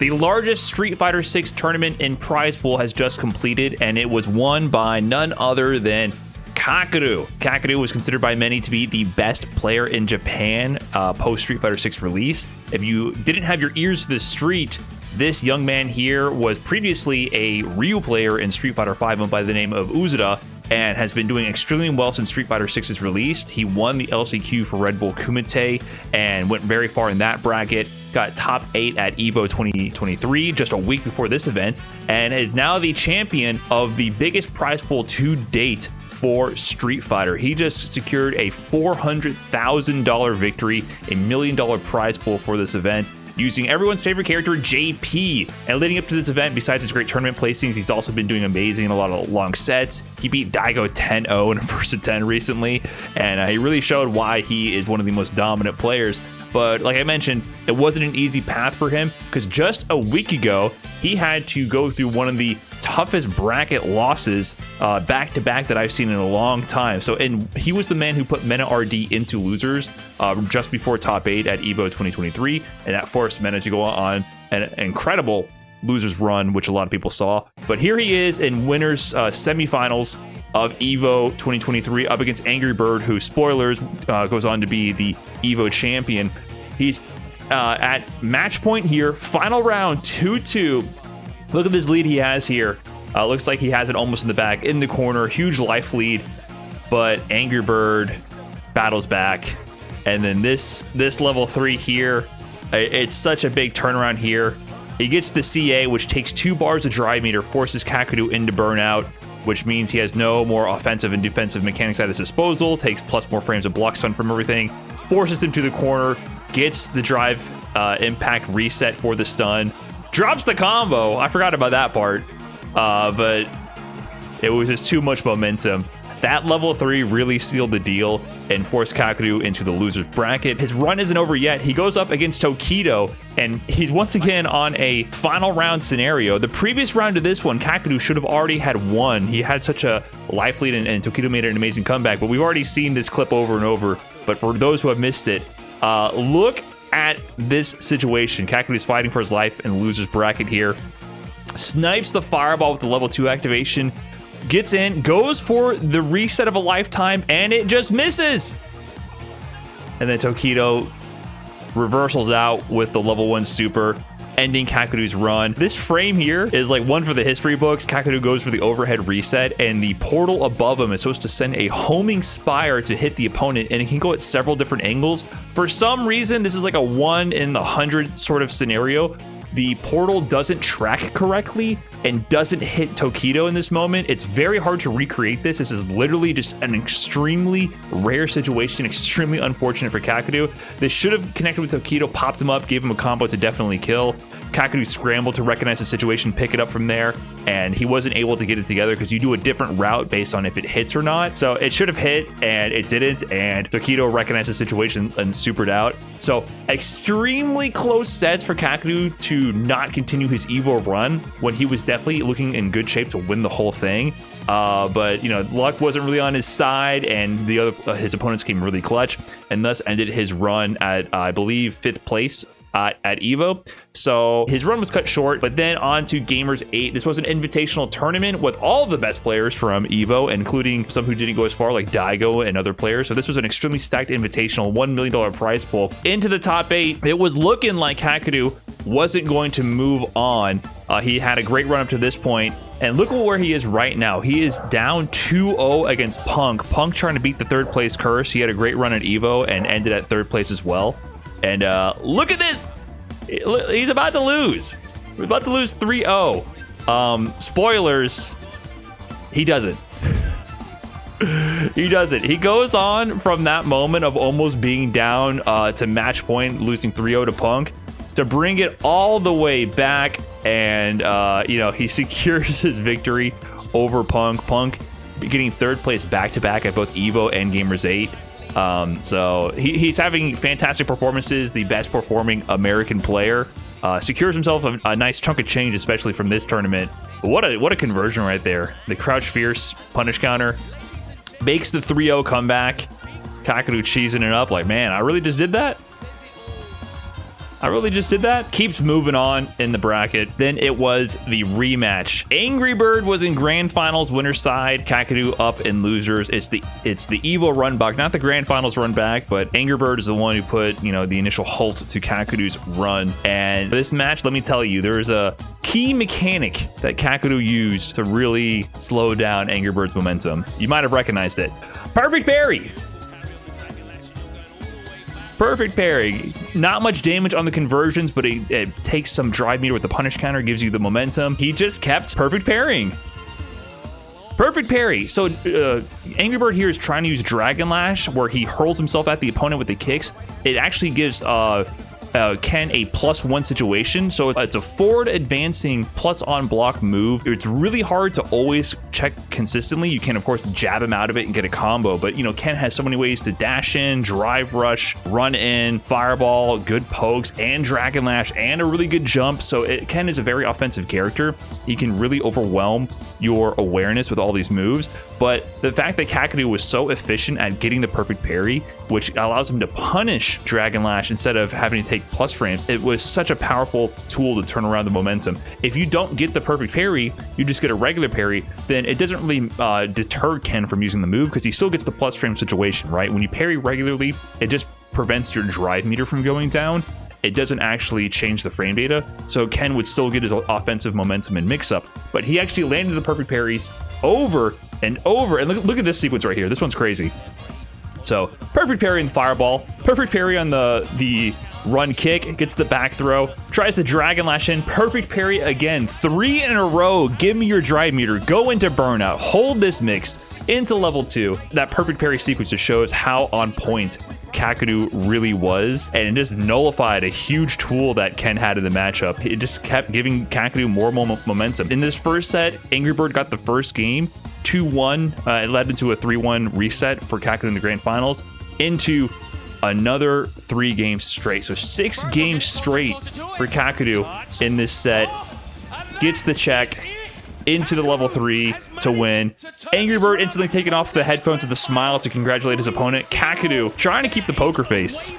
The largest Street Fighter 6 tournament in prize pool has just completed, and it was won by none other than Kakeru. Kakeru was considered by many to be the best player in Japan post Street Fighter 6 release. If you didn't have your ears to the street, this young man here was previously a real player in Street Fighter 5 by the name of Uzura, and has been doing extremely well since Street Fighter 6 is released. He won the LCQ for Red Bull Kumite and went very far in that bracket. Got top 8 at EVO 2023 just a week before this event, and is now the champion of the biggest prize pool to date for Street Fighter. He just secured a $400,000 victory, a $1 million prize pool for this event, using everyone's favorite character, JP. And leading up to this event, besides his great tournament placings, he's also been doing amazing in a lot of long sets. He beat Daigo 10-0 in a first of 10 recently, and he really showed why he is one of the most dominant players. But like I mentioned, it wasn't an easy path for him, because just a week ago, he had to go through one of the toughest bracket losses back-to-back that I've seen in a long time. And he was the man who put Mena RD into losers just before top 8 at EVO 2023, and that forced Mena to go on an incredible losers run, which a lot of people saw. But here he is in winners semifinals of EVO 2023 up against Angry Bird, who, spoilers, goes on to be the EVO champion. He's at match point here, final round, 2-2. Look at this lead he has here. Looks like he has it almost in the back, in the corner, huge life lead, but Angry Bird battles back. And then this level 3 here, it's such a big turnaround here. He gets the CA, which takes 2 bars of drive meter, forces Kakeru into burnout, which means he has no more offensive and defensive mechanics at his disposal, takes plus more frames of block stun from everything, forces him to the corner, gets the drive impact reset for the stun, drops the combo. I forgot about that part, but it was just too much momentum. That level 3 really sealed the deal and forced Kakeru into the loser's bracket. His run isn't over yet. He goes up against Tokido, and he's once again on a final round scenario. The previous round to this one, Kakeru should have already had won. He had such a life lead, and Tokido made an amazing comeback, but we've already seen this clip over and over. But for those who have missed it, look at this situation. Kakeru is fighting for his life in the loser's bracket here. Snipes the fireball with the level 2 activation. Gets in, goes for the reset of a lifetime, and it just misses. And then Tokido reversals out with the level 1 super, ending Kakeru's run. This frame here is like one for the history books. Kakeru goes for the overhead reset, and the portal above him is supposed to send a homing spire to hit the opponent, and it can go at several different angles. For some reason, this is like a 1 in the 100 sort of scenario. The portal doesn't track correctly and doesn't hit Tokido in this moment. It's very hard to recreate this. This is literally just an extremely rare situation, extremely unfortunate for Kakeru. This should have connected with Tokido, popped him up, gave him a combo to definitely kill. Kakeru scrambled to recognize the situation, pick it up from there, and he wasn't able to get it together because you do a different route based on if it hits or not. So it should have hit, and it didn't, and Tokido recognized the situation and supered out. So extremely close sets for Kakeru to not continue his EVO run when he was definitely looking in good shape to win the whole thing. But, you know, luck wasn't really on his side, and his opponents came really clutch, and thus ended his run at, I believe, 5th place at EVO. So his run was cut short, but then on to Gamers8. This was an invitational tournament with all the best players from EVO, including some who didn't go as far, like Daigo and other players. So this was an extremely stacked invitational, $1 million prize pool. Into the top 8, it was looking like Kakeru wasn't going to move on. He had a great run up to this point, and look at where he is right now. He is down 2-0 against Punk. Punk trying to beat the 3rd place curse. He had a great run at EVO and ended at 3rd place as well. And look at this. He's about to lose. We're about to lose 3-0. Spoilers. He doesn't. He doesn't. He goes on from that moment of almost being down to match point, losing 3-0 to Punk, to bring it all the way back. And, you know, he secures his victory over Punk. Punk getting 3rd place back-to-back at both EVO and Gamers8. So he's having fantastic performances, the best performing American player, secures himself a nice chunk of change, especially from this tournament. What a conversion right there. The crouch fierce punish counter makes the 3-0 comeback. Kakeru cheesing it up like, man, I really just did that. I really just did that. Keeps moving on in the bracket. Then it was the rematch. Angry Bird was in grand finals, winner side. Kakeru up in losers. It's the Evo run back, not the grand finals run back, but Angry Bird is the one who put, you know, the initial halt to Kakeru's run. And for this match, let me tell you, there is a key mechanic that Kakeru used to really slow down Angry Bird's momentum. You might have recognized it. Perfect parry. Perfect parry. Not much damage on the conversions, but it takes some drive meter with the punish counter, gives you the momentum. He just kept perfect parrying. Perfect parry. So Angry Bird here is trying to use Dragon Lash, where he hurls himself at the opponent with the kicks. It actually gives Ken a +1 situation, so it's a forward advancing plus on block move. It's really hard to always check consistently. You can of course jab him out of it and get a combo, but you know, Ken has so many ways to dash in, drive rush, run in, fireball, good pokes, and Dragon Lash, and a really good jump. So Ken is a very offensive character. He can really overwhelm your awareness with all these moves, but the fact that Kakeru was so efficient at getting the perfect parry, which allows him to punish Dragon Lash instead of having to take plus frames, it was such a powerful tool to turn around the momentum. If you don't get the perfect parry, you just get a regular parry, then it doesn't really deter Ken from using the move, because he still gets the plus frame situation, right? When you parry regularly, it just prevents your drive meter from going down. It doesn't actually change the frame data, so Ken would still get his offensive momentum and mix-up. But he actually landed the perfect parries over and over, and look at this sequence right here. This one's crazy. So, perfect parry in the fireball, perfect parry on the run kick, gets the back throw, tries to Dragon Lash in, perfect parry again, 3 in a row. Give me your drive meter, go into burnout, hold this mix into level 2. That perfect parry sequence just shows how on point Kakeru really was, and it just nullified a huge tool that Ken had in the matchup. It just kept giving Kakeru more momentum. In this first set, Angry Bird got the first game 2-1. It led into a 3-1 reset for Kakeru in the grand finals, into another 3 games straight. So 6 games straight for Kakeru in this set. Gets the check into the level 3 to win. Angry Bird instantly taking off the headphones with a smile to congratulate his opponent. Kakeru trying to keep the poker face.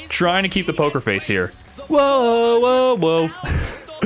Trying to keep the poker face here. Whoa, whoa, whoa.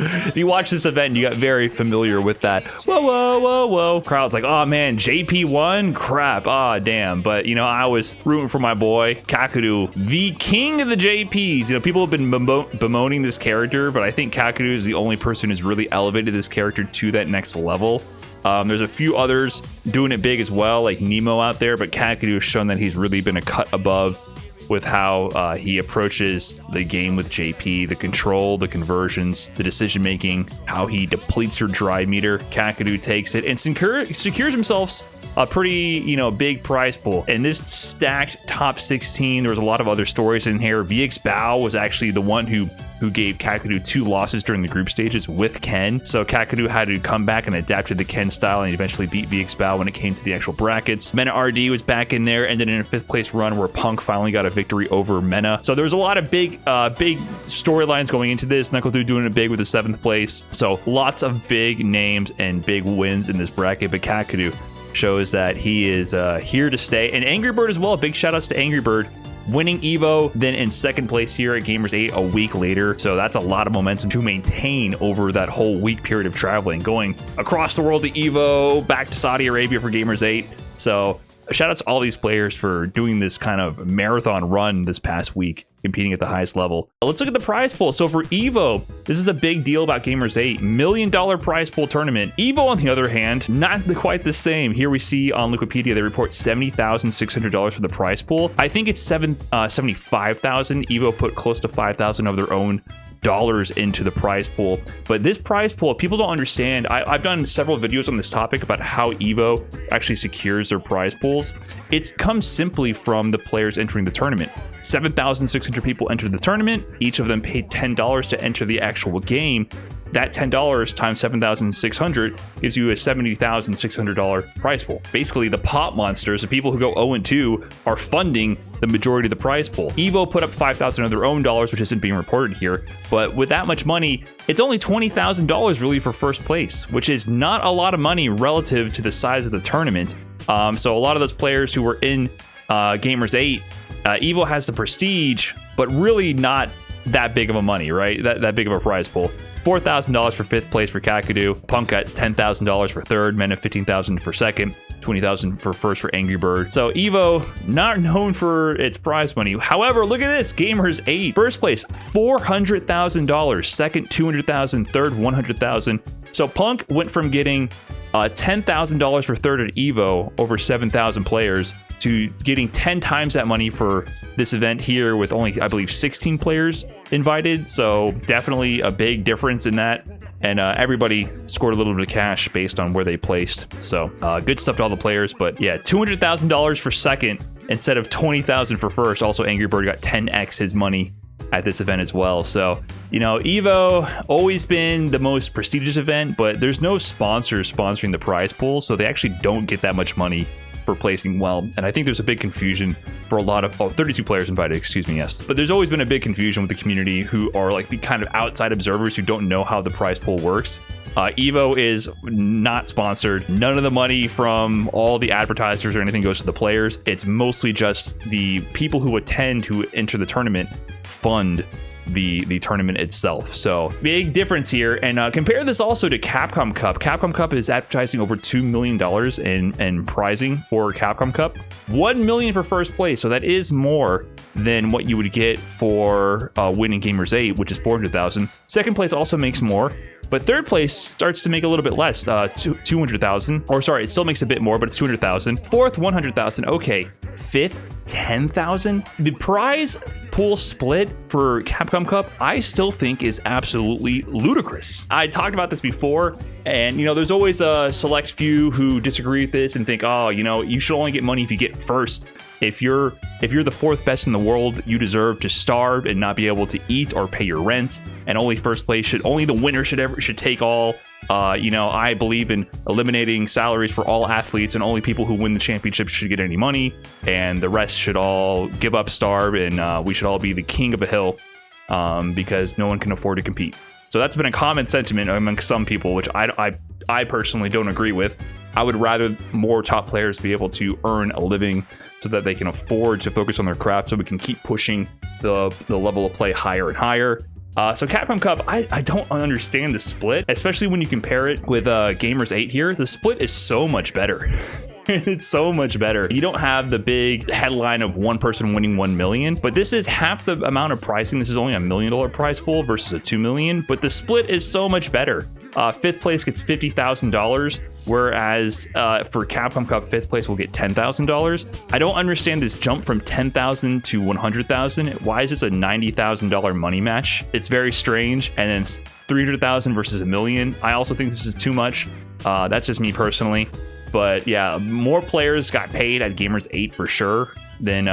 If you watch this event, you got very familiar with that. Whoa, whoa, whoa, whoa. Crowd's like, oh man, JP won? Crap, ah, damn. But, you know, I was rooting for my boy, Kakeru, the king of the JPs. You know, people have been bemoaning this character, but I think Kakeru is the only person who's really elevated this character to that next level. There's a few others doing it big as well, like Nemo out there, but Kakeru has shown that he's really been a cut above with how he approaches the game with JP, the control, the conversions, the decision making, how he depletes your drive meter. Kakeru takes it and secures himself a pretty, you know, big prize pool. In this stacked top 16, there was a lot of other stories in here. VX Bao was actually the one who gave Kakeru 2 losses during the group stages with Ken. So Kakeru had to come back and adapt to the Ken style and eventually beat VX Bao when it came to the actual brackets. Mena RD was back in there, ended in a 5th place run where Punk finally got a victory over Mena. So there was a lot of big storylines going into this. Knuckle Dude doing it big with the 7th place. So lots of big names and big wins in this bracket, but Kakeru shows that he is here to stay. And Angry Bird as well. Big shout outs to Angry Bird, winning Evo, then in 2nd place here at Gamers8 a week later. So that's a lot of momentum to maintain over that whole week period of traveling, going across the world to Evo, back to Saudi Arabia for Gamers8. So shout outs to all these players for doing this kind of marathon run this past week, competing at the highest level. Let's look at the prize pool. So for Evo, this is a big deal about Gamers8. $1 million prize pool tournament. Evo, on the other hand, not quite the same. Here we see on Wikipedia, they report $70,600 for the prize pool. I think it's $75,000. Evo put close to $5,000 of their own dollars into the prize pool. But this prize pool, people don't understand. I've done several videos on this topic about how Evo actually secures their prize pools. It comes simply from the players entering the tournament. 7,600 people entered the tournament. Each of them paid $10 to enter the actual game. That $10 times 7,600 gives you a $70,600 prize pool. Basically, the pot monsters, the people who go 0-2, are funding the majority of the prize pool. Evo put up $5,000 of their own dollars, which isn't being reported here. But with that much money, it's only $20,000 really for 1st place, which is not a lot of money relative to the size of the tournament. So a lot of those players who were in Gamers8 Evo has the prestige, but really not that big of a money, right? That big of a prize pool. $4,000 for 5th place for Kakeru. Punk got $10,000 for 3rd. Men at $15,000 for 2nd. $20,000 for 1st for Angry Bird. So Evo, not known for its prize money. However, look at this. Gamers8. 1st place, $400,000. 2nd, $200,000. 3rd, $100,000. So Punk went from getting $10,000 for 3rd at Evo over 7,000 players to getting 10 times that money for this event here with only, I believe, 16 players invited. So definitely a big difference in that. And everybody scored a little bit of cash based on where they placed. So good stuff to all the players. But yeah, $200,000 for 2nd instead of $20,000 for 1st. Also, Angry Bird got 10x his money at this event as well. So, you know, Evo always been the most prestigious event, but there's no sponsors sponsoring the prize pool. So they actually don't get that much money for placing well. And I think there's a big confusion for a lot of 32 players invited, excuse me, yes. But there's always been a big confusion with the community who are like the kind of outside observers who don't know how the prize pool works. Evo is not sponsored. None of the money from all the advertisers or anything goes to the players. It's mostly just the people who attend, who enter the tournament, fund the tournament itself. So big difference here. And compare this also to Capcom Cup. Capcom Cup is advertising over $2 million in prizing for Capcom Cup. $1 million for 1st place. So that is more than what you would get for winning Gamers8, which is $400,000. 2nd place also makes more. But 3rd place starts to make a little bit less, 200,000. Or sorry, it still makes a bit more, but it's 200,000. 4th, 100,000. Okay. 5th, 10,000. The prize pool split for Capcom Cup, I still think is absolutely ludicrous. I talked about this before, and you know, there's always a select few who disagree with this and think, oh, you know, you should only get money if you get 1st. If you're the 4th best in the world, you deserve to starve and not be able to eat or pay your rent. And only 1st place only the winner should take all. You know, I believe in eliminating salaries for all athletes, and only people who win the championship should get any money, and the rest should all give up, starve, and we should all be the king of a hill because no one can afford to compete. So that's been a common sentiment among some people, which I personally don't agree with. I would rather more top players be able to earn a living so that they can afford to focus on their craft, so we can keep pushing the level of play higher and higher. So Capcom Cup, I don't understand the split, especially when you compare it with Gamers8 here. The split is so much better. It's so much better. You don't have the big headline of one person winning 1 million, but this is half the amount of pricing. This is only $1 million prize pool versus a 2 million, but the split is so much better. 5th place gets $50,000, whereas for Capcom Cup, 5th place will get $10,000. I don't understand this jump from $10,000 to $100,000. Why is this a $90,000 money match? It's very strange. And then $300,000 versus $1 million. I also think this is too much. That's just me personally. But yeah, more players got paid at Gamers8 for sure than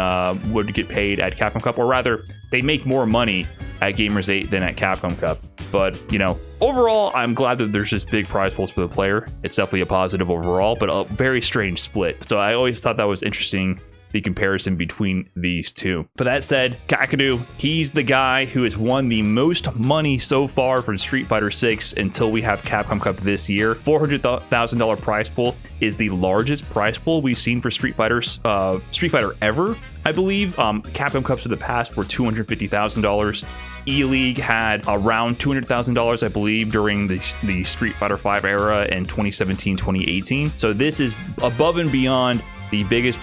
would get paid at Capcom Cup, or rather, they make more money at Gamers8 than at Capcom Cup. But, you know, overall, I'm glad that there's just big prize pools for the player. It's definitely a positive overall, but a very strange split. So I always thought that was interesting, the comparison between these two. But that said, Kakeru, he's the guy who has won the most money so far from Street Fighter 6 until we have Capcom Cup this year. $400,000 prize pool is the largest prize pool we've seen for Street Fighter ever, I believe. Capcom Cups of the past were $250,000. E-League had around $200,000, I believe, during the Street Fighter 5 era in 2017, 2018. So this is above and beyond the biggest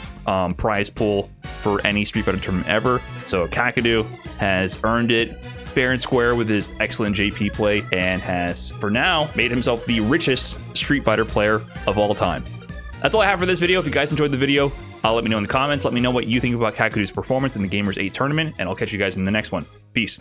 prize pool for any Street Fighter tournament ever. So Kakeru has earned it fair and square with his excellent JP play, and has, for now, made himself the richest Street Fighter player of all time. That's all I have for this video. If you guys enjoyed the video, let me know in the comments. Let me know what you think about Kakeru's performance in the Gamers8 tournament, and I'll catch you guys in the next one. Peace.